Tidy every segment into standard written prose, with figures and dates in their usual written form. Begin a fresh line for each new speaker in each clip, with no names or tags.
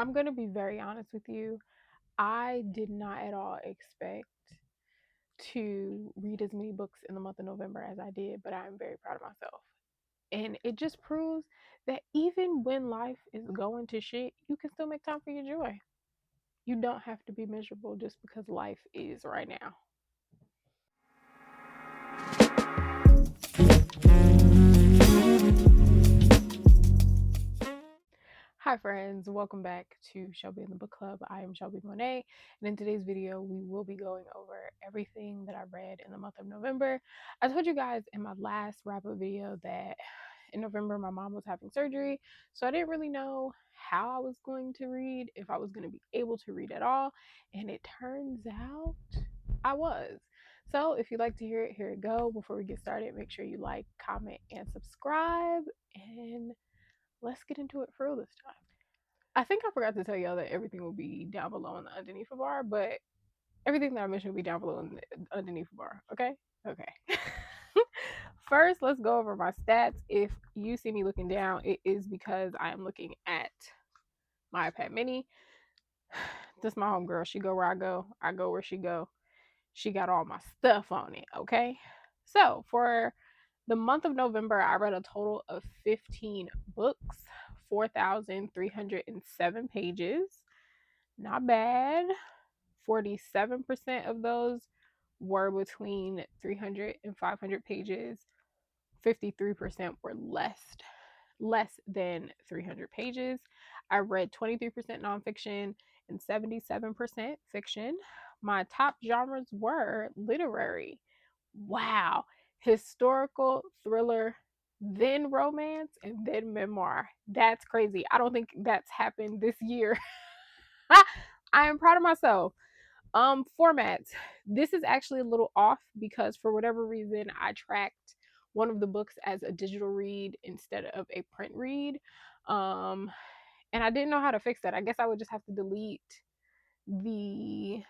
I'm going to be very honest with you. I did not at all expect to read as many books in the month of November as I did, but I am very proud of myself. And it just proves that even when life is going to shit, you can still make time for your joy. You don't have to be miserable just because life is right now. Hi, friends. Welcome back to Shelby in the Book Club. I am Shelby Monet, and in today's video, we will be going over everything that I read in the month of November. I told you guys in my last wrap up video that in November, my mom was having surgery, so I didn't really know how I was going to read, if I was going to be able to read at all, and it turns out I was. So if you'd like to hear it, here it go. Before we get started, make sure you like, comment, and subscribe, and let's get into it for real this time. I think I forgot to tell y'all that everything will be down below in the underneath the bar, but everything that I mentioned will be down below in the underneath the bar. Okay? Okay. First, let's go over my stats. If you see me looking down, it is because I am looking at my iPad mini. This is my homegirl. She go where I go where she go. She got all my stuff on it, okay? So for the month of November, I read a total of 15 books, 4,307 pages. Not bad. 47% of those were between 300 and 500 pages. 53% were less than 300 pages. I read 23% nonfiction and 77% fiction. My top genres were literary. Wow. Historical, thriller, then romance, and then memoir. That's crazy. I don't think that's happened this year. I am proud of myself. Formats. This is actually a little off because for whatever reason I tracked one of the books as a digital read instead of a print read. Um, and I didn't know how to fix that. I guess I would just have to delete the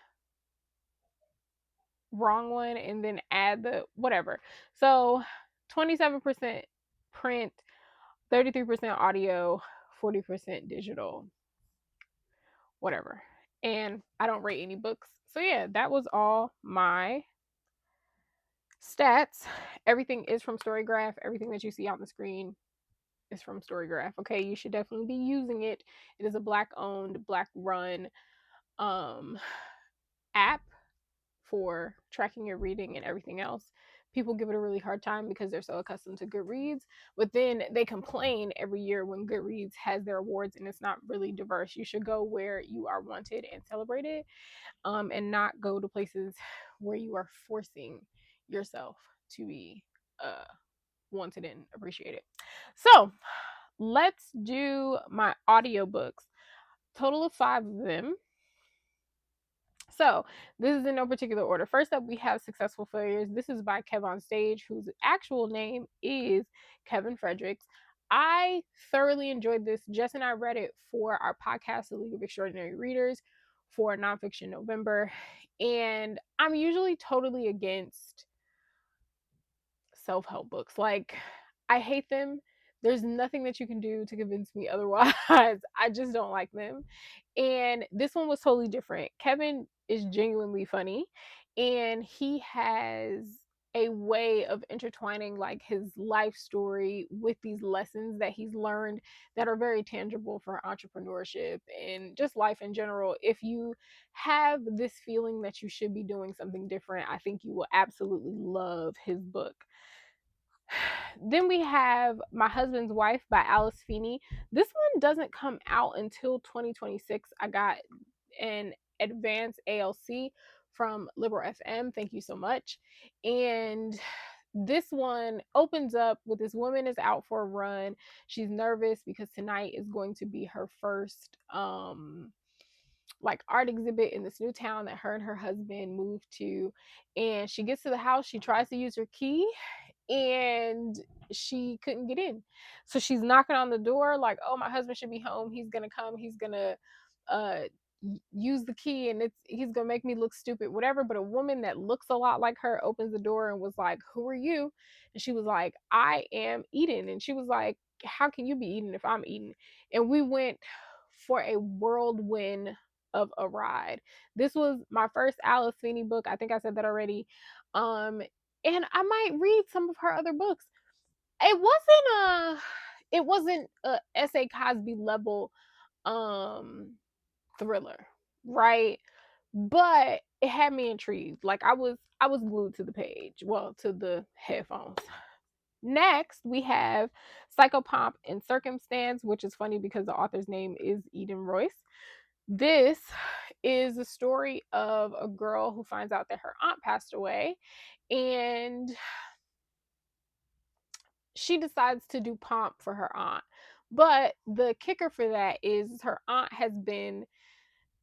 wrong one and then add the whatever. So 27% print, 33% audio, 40% digital, whatever. And I don't rate any books. So yeah, that was all my stats. Everything is from Storygraph. Everything that you see on the screen is from Storygraph. Okay, you should definitely be using it. It is a black owned, black run um app for tracking your reading and everything else. People give it a really hard time because they're so accustomed to Goodreads, but then they complain every year when Goodreads has their awards and it's not really diverse. You should go where you are wanted and celebrated, and not go to places where you are forcing yourself to be wanted and appreciated. So let's do my audiobooks. Total of 5 of them. So this is in no particular order. First up, we have Successful Failures. This is by Kev on Stage, whose actual name is Kevin Fredericks. I thoroughly enjoyed this. Jess and I read it for our podcast, The League of Extraordinary Readers, for Nonfiction November. And I'm usually totally against self-help books. Like, I hate them. There's nothing that you can do to convince me otherwise. I just don't like them. And this one was totally different. Kevin is genuinely funny, and he has a way of intertwining like his life story with these lessons that he's learned that are very tangible for entrepreneurship and just life in general. If you have this feeling that you should be doing something different, I think you will absolutely love his book. Then we have My Husband's Wife by Alice Feeney. This one doesn't come out until 2026. I got an advanced ALC from Liberal FM. Thank you so much. And this one opens up with this woman is out for a run. She's nervous because tonight is going to be her first like art exhibit in this new town that her and her husband moved to. And she gets to the house, she tries to use her key, and she couldn't get in. So she's knocking on the door like, oh, my husband should be home. He's gonna come. He's gonna uh use the key, and he's gonna make me look stupid, whatever. But a woman that looks a lot like her opens the door and was like, who are you? And she was like, I am Eden. And she was like, how can you be Eden if I'm Eden? And we went for a whirlwind of a ride. This was my first Alice Finney book. I think I said that already. And I might read some of her other books. It wasn't a S.A. Cosby level thriller, right? But it had me intrigued. Like I was glued to the page, well, to the headphones. Next, we have Psychopomp and Circumstance, which is funny because the author's name is Eden Royce. This is a story of a girl who finds out that her aunt passed away, and she decides to do pomp for her aunt. But the kicker for that is her aunt has been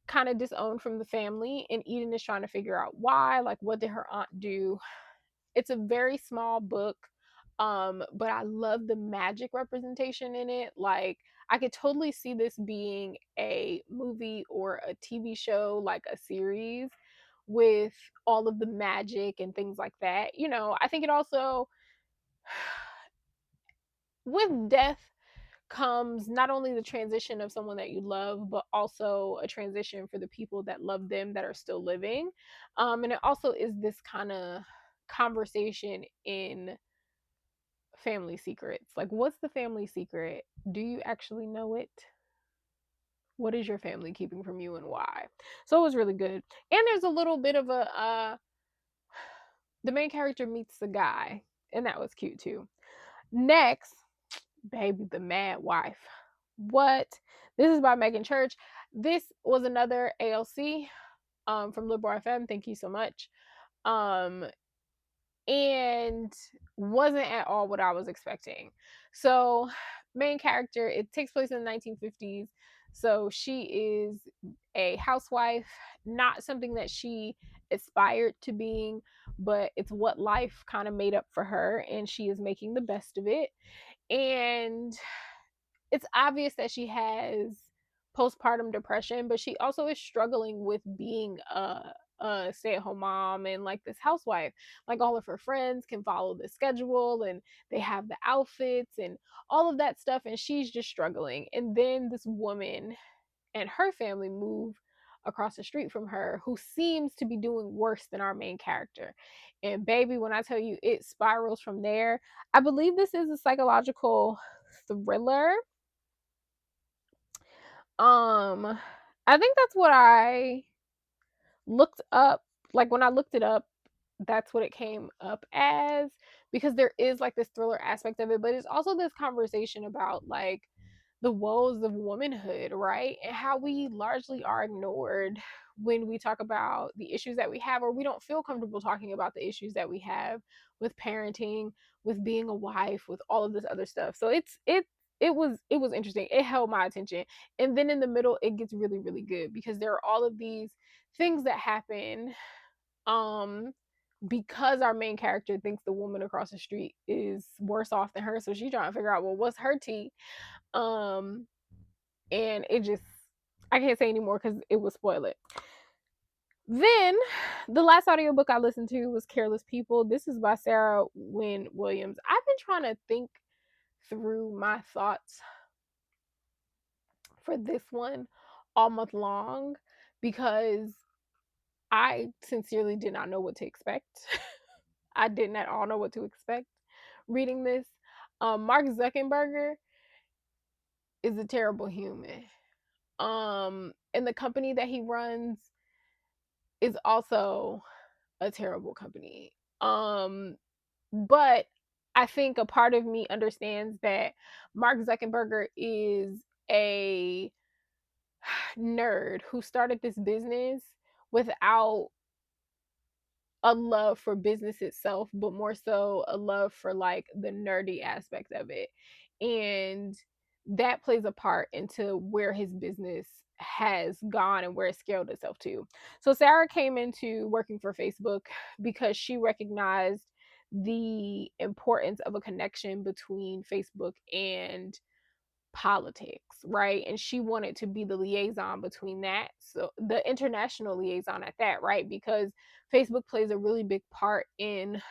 kind of disowned from the family, and Eden is trying to figure out why. Like, what did her aunt do? It's a very small book, but I love the magic representation in it. Like, I could totally see this being a movie or a TV show, like a series with all of the magic and things like that. I think it also, with death comes not only the transition of someone that you love, but also a transition for the people that love them that are still living. And it also is this kind of conversation in family secrets. Like, what's the family secret? Do you actually know it? What is your family keeping from you and why? So it was really good. And there's a little bit of the main character meets the guy, and that was cute too. Next, baby, The Mad Wife. What? This is by Megan Church. This was another ALC from Liberal FM. Thank you so much. And wasn't at all what I was expecting. So, main character, it takes place in the 1950s. So, she is a housewife, not something that she aspired to being, but it's what life kind of made up for her, and she is making the best of it. And it's obvious that she has postpartum depression, but she also is struggling with being a stay-at-home mom and like this housewife. Like, all of her friends can follow the schedule and they have the outfits and all of that stuff, and she's just struggling. And then this woman and her family move across the street from her, who seems to be doing worse than our main character. And baby, when I tell you it spirals from there, I believe this is a psychological thriller. I think that's what I looked up. Like, when I looked it up, that's what it came up as, because there is like this thriller aspect of it, but it's also this conversation about like the woes of womanhood, right? And how we largely are ignored when we talk about the issues that we have, or we don't feel comfortable talking about the issues that we have with parenting, with being a wife, with all of this other stuff. So it was interesting. It held my attention. And then in the middle, it gets really, really good because there are all of these things that happen um because our main character thinks the woman across the street is worse off than her. So she's trying to figure out, well, what's her tea? Um, and it just, I can't say anymore because it would spoil it. Then the last audiobook I listened to was Careless People. This is by Sarah Wynne Williams. I've been trying to think through my thoughts for this one all month long because I sincerely did not know what to expect. I didn't at all know what to expect reading this. Mark Zuckerberg is a terrible human. And the company that he runs is also a terrible company. But I think a part of me understands that Mark Zuckerberg is a nerd who started this business without a love for business itself, but more so a love for like the nerdy aspect of it. And that plays a part into where his business has gone and where it scaled itself to. So Sarah came into working for Facebook because she recognized the importance of a connection between Facebook and politics, right? And she wanted to be the liaison between that. So the international liaison at that, right? Because Facebook plays a really big part in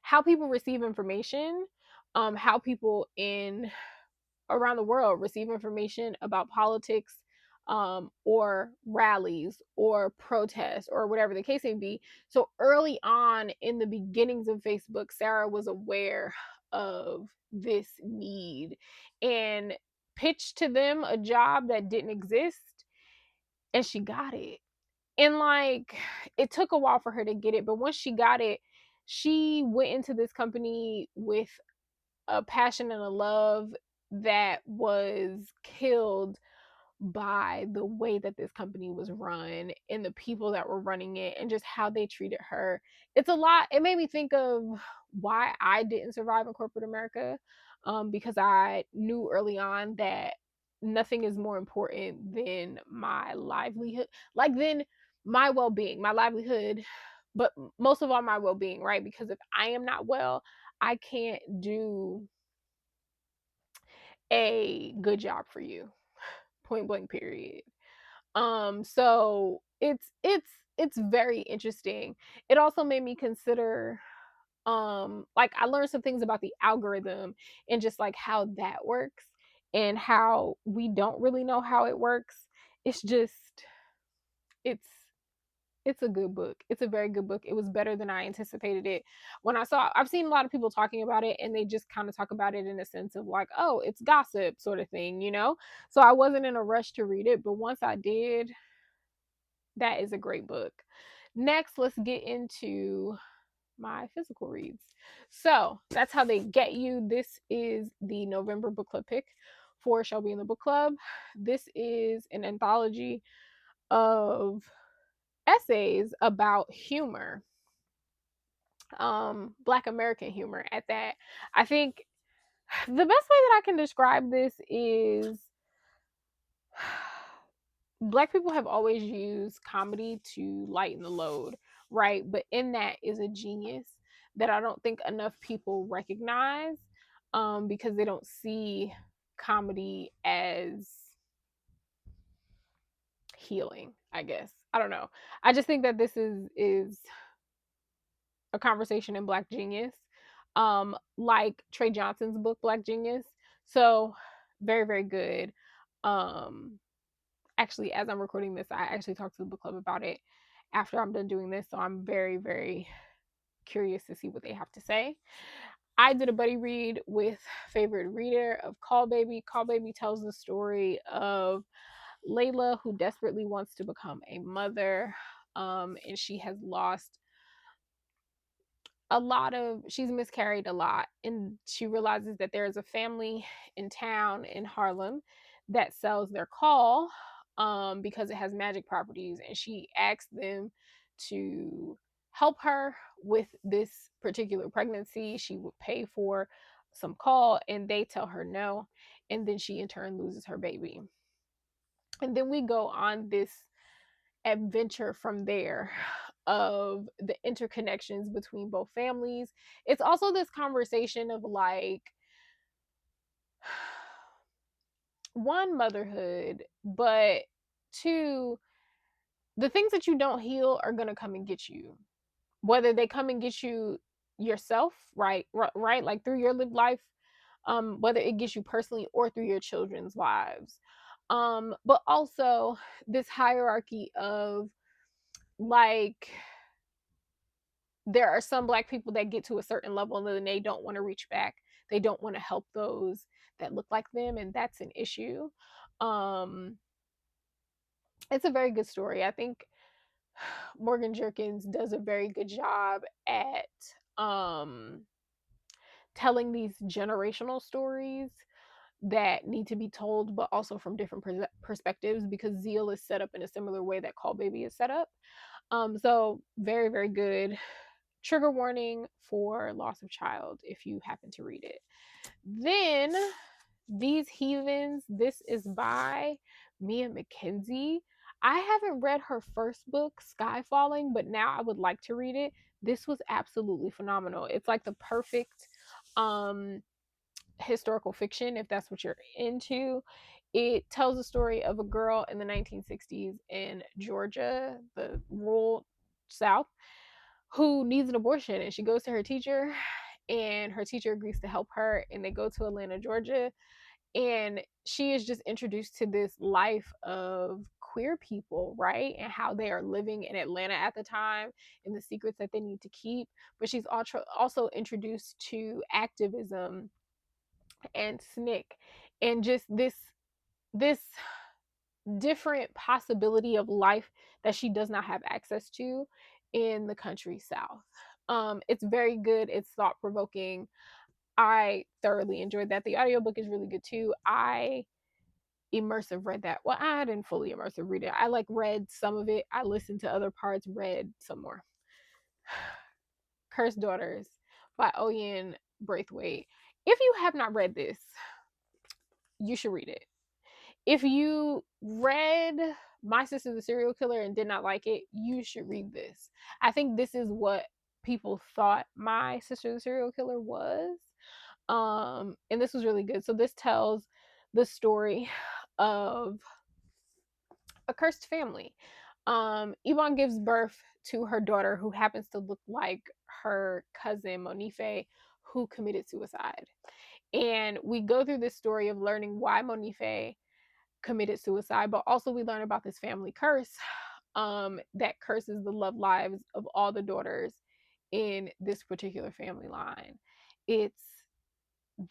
how people receive information, how people in around the world receive information about politics, or rallies or protests or whatever the case may be. So early on in the beginnings of Facebook, Sarah was aware of this need and pitched to them a job that didn't exist, and she got it. And like, it took a while for her to get it, but once she got it, she went into this company with a passion and a love that was killed by the way that this company was run and the people that were running it and just how they treated her. It's a lot. It made me think of why I didn't survive in corporate America, because I knew early on that nothing is more important than my livelihood, like than my well-being, my livelihood, but most of all my well-being, right? Because if I am not well, I can't do a good job for you. Point blank period. So it's very interesting. It also made me consider, like, I learned some things about the algorithm and just like how that works and how we don't really know how it works. It's just it's it's a good book. It's a very good book. It was better than I anticipated it. I've seen a lot of people talking about it and they just kind of talk about it in a sense of like, oh, it's gossip sort of thing, you know? So I wasn't in a rush to read it, but once I did, that is a great book. Next, let's get into my physical reads. So that's how they get you. This is the November book club pick for Shall Be in the Book Club. This is an anthology of essays about humor, Black American humor at that. I think the best way that I can describe this is Black people have always used comedy to lighten the load, right? But in that is a genius that I don't think enough people recognize, because they don't see comedy as healing, I guess. I don't know. I just think that this is a conversation in Black Genius, like Trey Johnson's book Black Genius. So very, very good. Um, Actually, as I'm recording this, I actually talked to the book club about it after I'm done doing this. So I'm very, very curious to see what they have to say. I did a buddy read with favorite reader of Call Baby. Call Baby tells the story of Layla, who desperately wants to become a mother. And she has lost she's miscarried a lot, and she realizes that there is a family in town in Harlem that sells their call, because it has magic properties, and she asks them to help her with this particular pregnancy. She would pay for some call, and they tell her no, and then she in turn loses her baby. And then we go on this adventure from there of the interconnections between both families. It's also this conversation of like, one, motherhood, but two, the things that you don't heal are going to come and get you. Whether they come and get you yourself, right, like through your lived life, whether it gets you personally or through your children's lives. But also this hierarchy of like, there are some Black people that get to a certain level and then they don't want to reach back. They don't want to help those that look like them, and that's an issue. Um, it's a very good story. I think Morgan Jerkins does a very good job at telling these generational stories that need to be told, but also from different perspectives, because Zeal is set up in a similar way that Call Baby is set up. So very, very good. Trigger warning for loss of child if you happen to read it. Then These Heathens, this is by Mia McKenzie. I haven't read her first book, Sky Falling, but now I would like to read it. This was absolutely phenomenal. It's like the perfect historical fiction if that's what you're into. It tells the story of a girl in the 1960s in Georgia, the rural South, who needs an abortion, and she goes to her teacher, and her teacher agrees to help her, and they go to Atlanta, Georgia, And she is just introduced to this life of queer people, right? And how they are living in Atlanta at the time and the secrets that they need to keep. But she's also introduced to activism and SNCC and just this different possibility of life that she does not have access to in the country South. It's very good. It's thought provoking. I thoroughly enjoyed that. The audiobook is really good too. I immersive read that. Well, I didn't fully immersive read it. I like read some of it. I listened to other parts, read some more. Cursed Daughters by Oyen Braithwaite. If you have not read this, you should read it. If you read My Sister the Serial Killer and did not like it, you should read this. I think this is what people thought My Sister the Serial Killer was. And this was really good. So this tells the story of a cursed family. Yvonne gives birth to her daughter, who happens to look like her cousin Monife, who committed suicide. And we go through this story of learning why Monife committed suicide, but also we learn about this family curse that curses the love lives of all the daughters in this particular family line. It's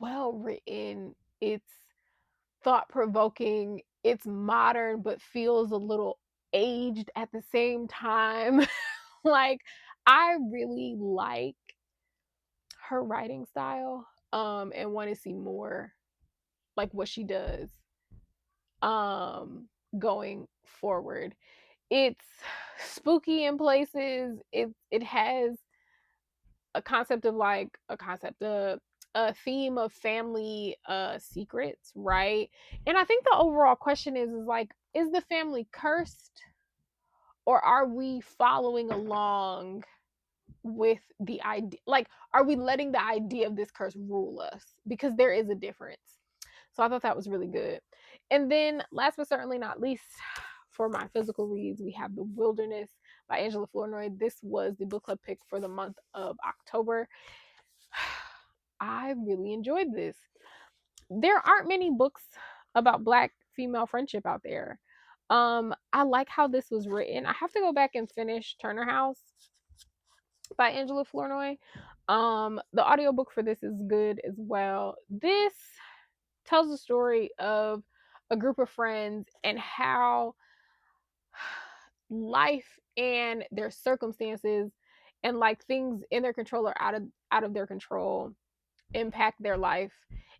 well written, it's thought provoking, it's modern, but feels a little aged at the same time. Like, I really like her writing style, and want to see more like what she does going forward. It's spooky in places. It has a theme of family secrets, right? And I think the overall question is like, is the family cursed, or are we following along with the idea? Like, are we letting the idea of this curse rule us? Because there is a difference. So I thought that was really good. And then last but certainly not least, for my physical reads, we have The Wilderness by Angela Flournoy. This was the book club pick for the month of October. I really enjoyed this. There aren't many books about Black female friendship out there. I like how this was written. I have to go back and finish Turner House by Angela Flournoy. The audiobook for this is good as well. This tells the story of a group of friends and how life and their circumstances and like things in their control or out of their control impact their life,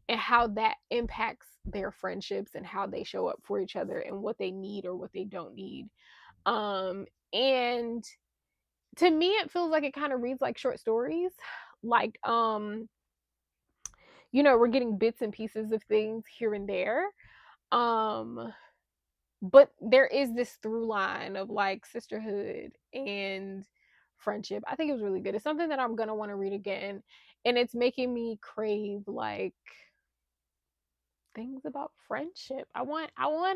and how that impacts their friendships and how they show up for each other and what they need or what they don't need. And to me it feels like it kind of reads like short stories, like we're getting bits and pieces of things here and there. But there is this through line of like sisterhood and friendship. I think it was really good. It's something that I'm gonna want to read again, and it's making me crave like things about friendship. I want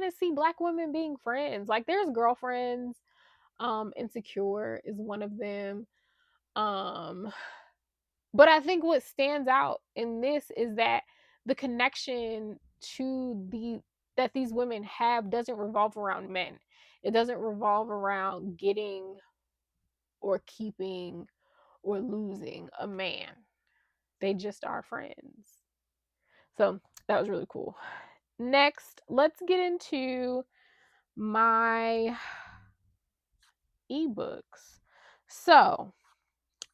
to see Black women being friends. Like, there's girlfriends. Insecure is one of them. Um, but I think what stands out in this is that the connection to that these women have doesn't revolve around men. It doesn't revolve around getting or keeping or losing a man. They just are friends. So that was really cool. Next, let's get into my ebooks. So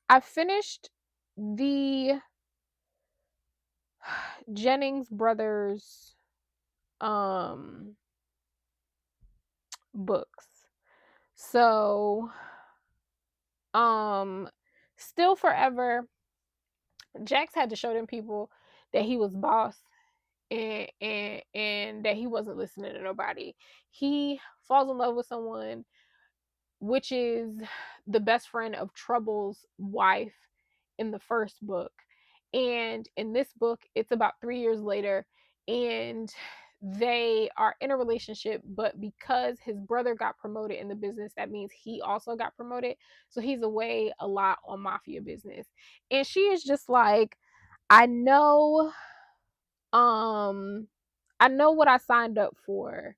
I finished the Jennings Brothers books. So Still Forever, Jax had to show them people that he was boss, and that he wasn't listening to nobody. He falls in love with someone, which is the best friend of Trouble's wife in the first book. And in this book, it's about 3 years later, and they are in a relationship, but because his brother got promoted in the business, that means he also got promoted. So he's away a lot on mafia business. And she is just like, I know, um, I know what I signed up for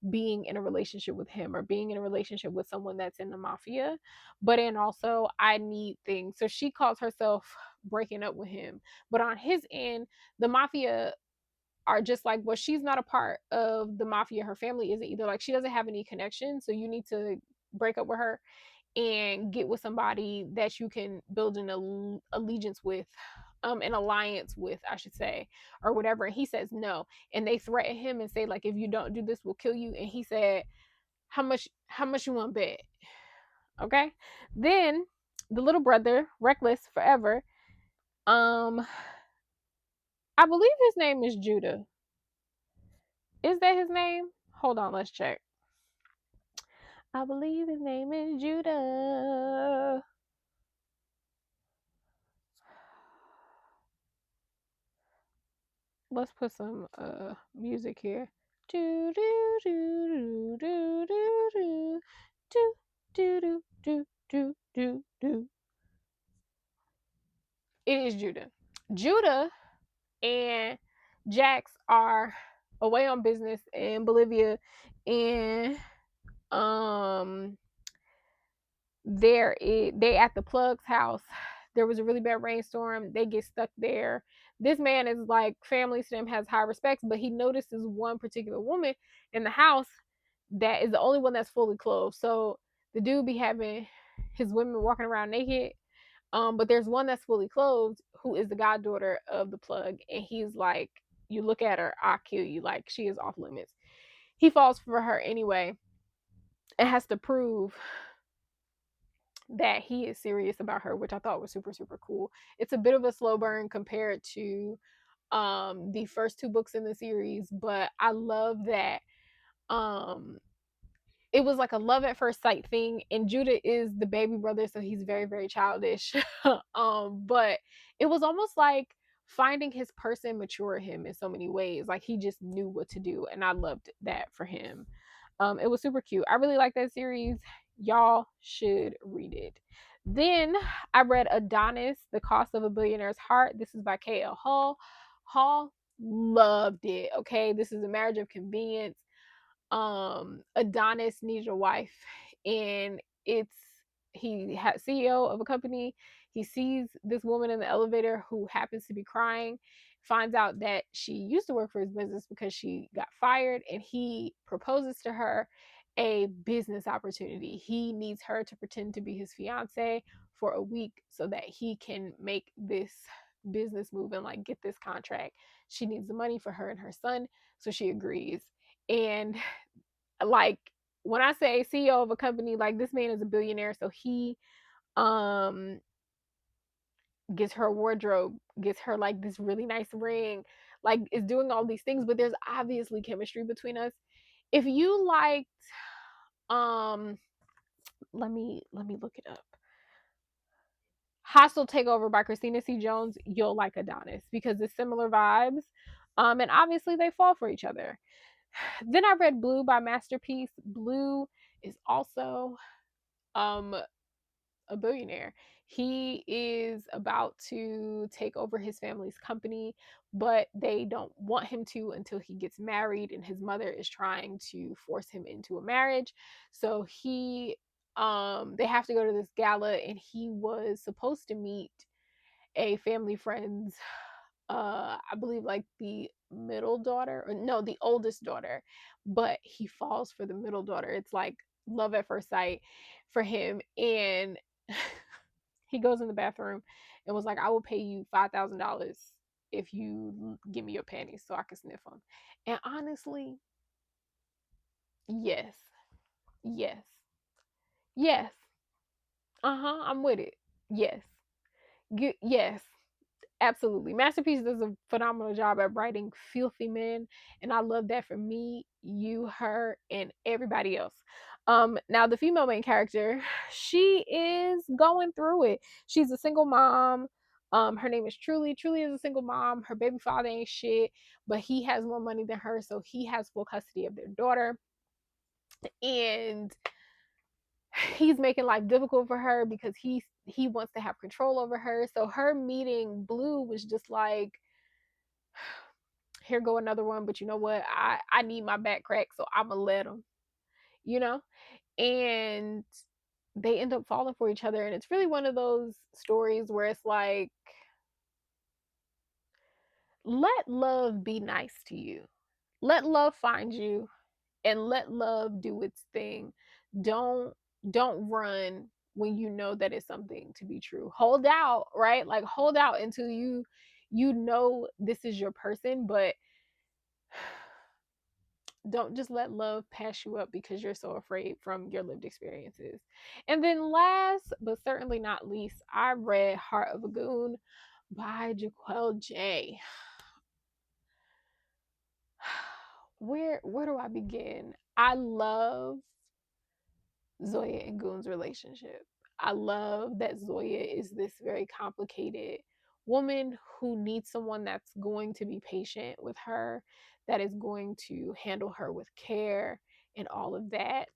being in a relationship with him or being in a relationship with someone that's in the mafia, but and also I need things. So she calls herself breaking up with him, but on his end, the mafia are just like, well, she's not a part of the mafia. Her family isn't either. Like, she doesn't have any connection. So you need to break up with her and get with somebody that you can build an allegiance with, an alliance with, I should say, or whatever. And he says no. And they threaten him and say, like, if you don't do this, we'll kill you. And he said, how much you want to bet? Okay. Then the little brother, reckless forever, um, I believe his name is Judah. Is that his name? Hold on, let's check. I believe his name is Judah. Let's put some music here. Do do do do do do do do do do do do do. It is Judah. Judah and Jax are away on business in Bolivia, and um they at the plug's house. There was a really bad rainstorm. They get stuck there. This man is like family to them, has high respects, but he notices one particular woman in the house that is the only one that's fully clothed. So the dude be having his women walking around naked. But there's one that's fully clothed who is the goddaughter of the plug, and he's like, you look at her, I'll kill you. Like, she is off limits. He falls for her anyway and has to prove that he is serious about her, which I thought was super, super cool. It's a bit of a slow burn compared to the first two books in the series, but I love that um it was like a love at first sight thing, and Judah is the baby brother, so he's very, very childish. But it was almost like finding his person mature him in so many ways. Like, he just knew what to do, and I loved that for him. It was super cute. I really like that series. Y'all should read it. Then I read Adonis, The Cost of a Billionaire's Heart. This is by K.L. Hall. Hall loved it. Okay, this is a marriage of convenience. Adonis needs a wife, and it's he had CEO of a company. He sees this woman in the elevator who happens to be crying, finds out that she used to work for his business because she got fired, and he proposes to her a business opportunity. He needs her to pretend to be his fiance for a week so that he can make this business move and like get this contract. She needs the money for her and her son, so she agrees. And like, when I say CEO of a company, like, this man is a billionaire, so he um gets her wardrobe, gets her like this really nice ring, like is doing all these things, but there's obviously chemistry between us. If you liked um let me look it up. Hostile Takeover by Christina C. Jones, you'll like Adonis because it's similar vibes. And obviously they fall for each other. Then I read Blue by Masterpiece. Blue is also um a billionaire. He is about to take over his family's company, but they don't want him to until he gets married, and his mother is trying to force him into a marriage. So they have to go to this gala, and he was supposed to meet a family friend's I believe like the middle daughter, or no, the oldest daughter, but he falls for the middle daughter. It's like love at first sight for him. And he goes in the bathroom and was like, I will pay you $5,000 if you give me your panties so I can sniff them. And honestly, yes, yes, yes, uh-huh, I'm with it. Yes, yes. Absolutely. Masterpiece does a phenomenal job at writing filthy men. And I love that for me, you, her, and everybody else. Now the female main character, she is going through it. She's a single mom. Her name is Truly. Truly is a single mom. Her baby father ain't shit, but he has more money than her, so he has full custody of their daughter. And he's making life difficult for her because he wants to have control over her. So her meeting Blue was just like, here go another one, but you know what? I need my back crack, so I'm gonna let them, you know? And they end up falling for each other. And it's really one of those stories where it's like, let love be nice to you. Let love find you and let love do its thing. Don't don't run when you know that it's something to be true. Hold out, right? Like hold out until you know this is your person, but don't just let love pass you up because you're so afraid from your lived experiences. And then last but certainly not least, I read Heart of a Goon by Jaquel J. Where do I begin? I love Zoya and Goon's relationship. I love that Zoya is this very complicated woman who needs someone that's going to be patient with her, that is going to handle her with care and all of that.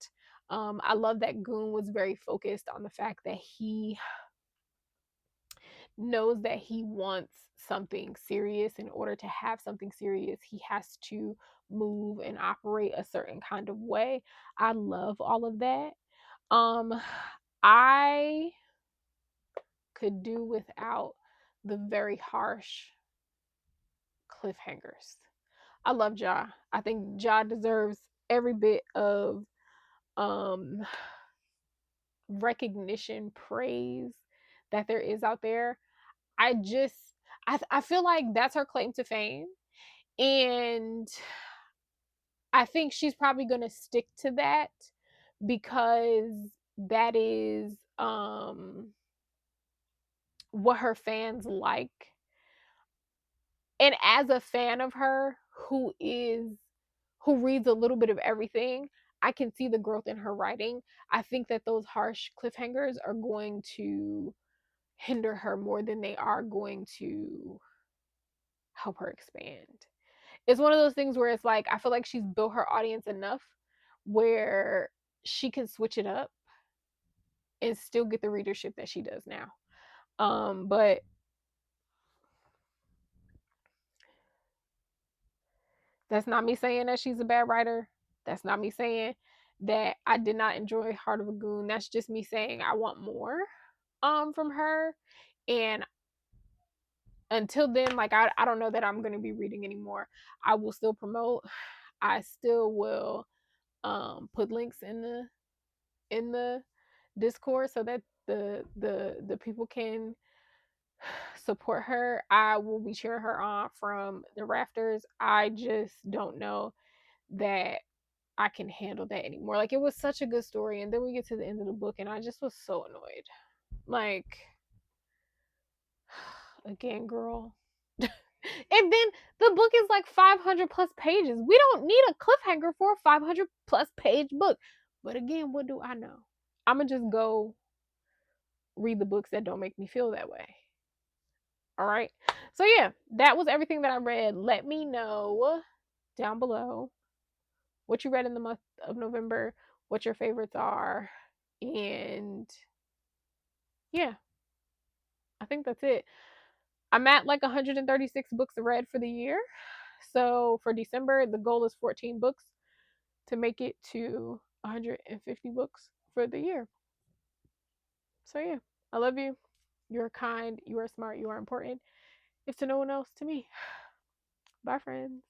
I love that Goon was very focused on the fact that he knows that he wants something serious. In order to have something serious, he has to move and operate a certain kind of way. I love all of that. um I could do without the very harsh cliffhangers. I love Ja. I think Ja deserves every bit of um recognition, praise that there is out there. I just I feel like that's her claim to fame, and I think she's probably going to stick to that because that is what her fans like. And as a fan of her who reads a little bit of everything, I can see the growth in her writing. I think that those harsh cliffhangers are going to hinder her more than they are going to help her expand. It's one of those things where it's like I feel like she's built her audience enough where she can switch it up and still get the readership that she does now. But that's not me saying that she's a bad writer. That's not me saying that I did not enjoy Heart of a Goon. That's just me saying I want more from her. And until then, like I don't know that I'm gonna be reading anymore. I will still promote. I still will put links in the Discord so that the people can support her. I will be cheering her on from the rafters. I just don't know that I can handle that anymore. Like it was such a good story, and then we get to the end of the book, and I just was so annoyed. Like, again, girl. And then the book is like 500 plus pages. We don't need a cliffhanger for a 500 plus page book. But again, what do I know? I'm gonna just go read the books that don't make me feel that way. All right. So yeah, that was everything that I read. Let me know down below what you read in the month of November, what your favorites are, and yeah, I think that's it. I'm at like 136 books read for the year. So for December, the goal is 14 books to make it to 150 books for the year. So yeah, I love you. You're kind, you are smart, you are important. If to no one else, to me. Bye, friends.